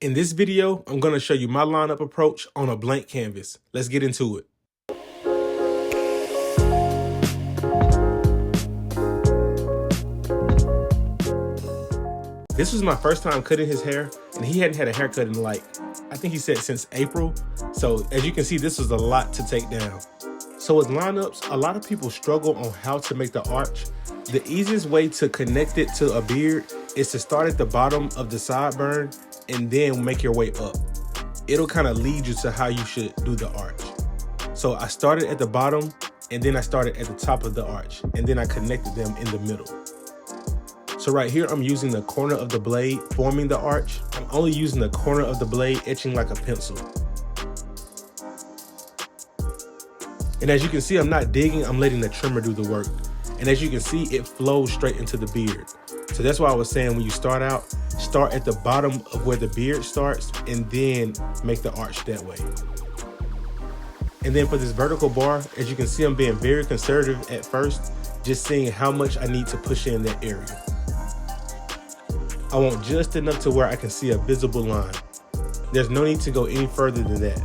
In this video, I'm going to show you my lineup approach on a blank canvas. Let's get into it. This was my first time cutting his hair, and he hadn't had a haircut in I think he said since April. So as you can see, this was a lot to take down. So with lineups, a lot of people struggle on how to make the arch. The easiest way to connect it to a beard is to start at the bottom of the sideburn and then make your way up. It'll kind of lead you to how you should do the arch. So I started at the bottom, and then I started at the top of the arch, and then I connected them in the middle. So right here, I'm using the corner of the blade forming the arch. I'm only using the corner of the blade etching like a pencil. And as you can see, I'm not digging, I'm letting the trimmer do the work. And as you can see, it flows straight into the beard. So that's why I was saying when you start out, start at the bottom of where the beard starts and then make the arch that way. And then for this vertical bar, as you can see, I'm being very conservative at first, just seeing how much I need to push in that area. I want just enough to where I can see a visible line. There's no need to go any further than that.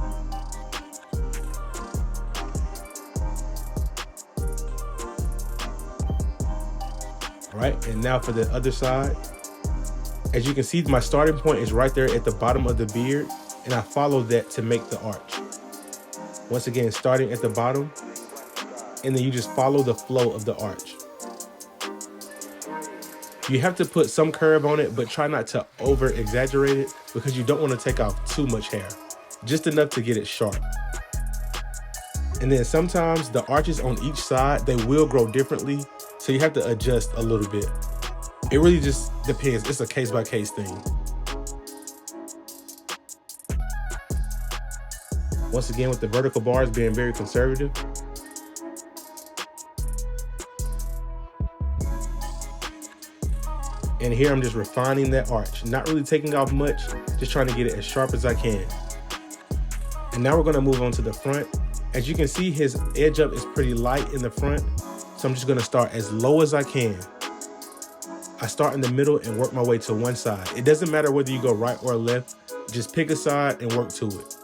All right, and now for the other side. As you can see, my starting point is right there at the bottom of the beard, and I follow that to make the arch. Once again, starting at the bottom, and then you just follow the flow of the arch. You have to put some curve on it, but try not to over exaggerate it because you don't want to take off too much hair, just enough to get it sharp. And then sometimes the arches on each side, they will grow differently, so you have to adjust a little bit. It really just depends. It's a case-by-case thing. Once again, with the vertical bars being very conservative. And here I'm just refining that arch, not really taking off much, just trying to get it as sharp as I can. And now we're gonna move on to the front. As you can see, his edge up is pretty light in the front, so I'm just gonna start as low as I can. I start in the middle and work my way to one side. It doesn't matter whether you go right or left, just pick a side and work to it.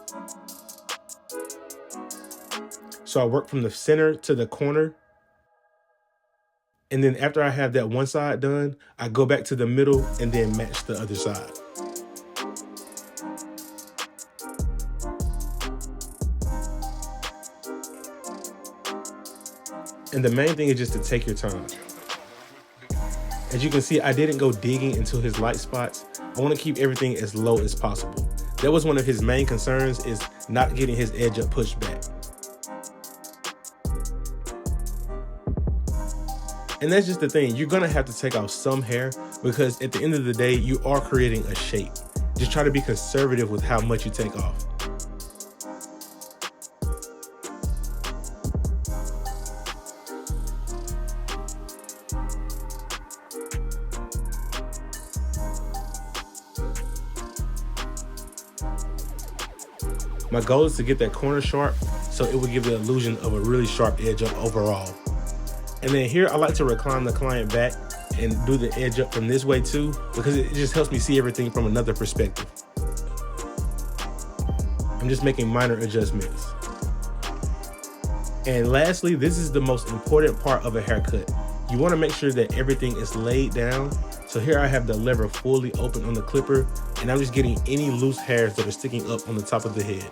So I work from the center to the corner. And then after I have that one side done, I go back to the middle and then match the other side. And the main thing is just to take your time. As you can see, I didn't go digging into his light spots. I want to keep everything as low as possible. That was one of his main concerns, is not getting his edge up pushed back. And that's just the thing, you're gonna have to take off some hair because at the end of the day, you are creating a shape. Just try to be conservative with how much you take off. My goal is to get that corner sharp, so it will give the illusion of a really sharp edge up overall. And then here, I like to recline the client back and do the edge up from this way too, because it just helps me see everything from another perspective. I'm just making minor adjustments. And lastly, this is the most important part of a haircut. You want to make sure that everything is laid down. So here I have the lever fully open on the clipper, and I'm just getting any loose hairs that are sticking up on the top of the head.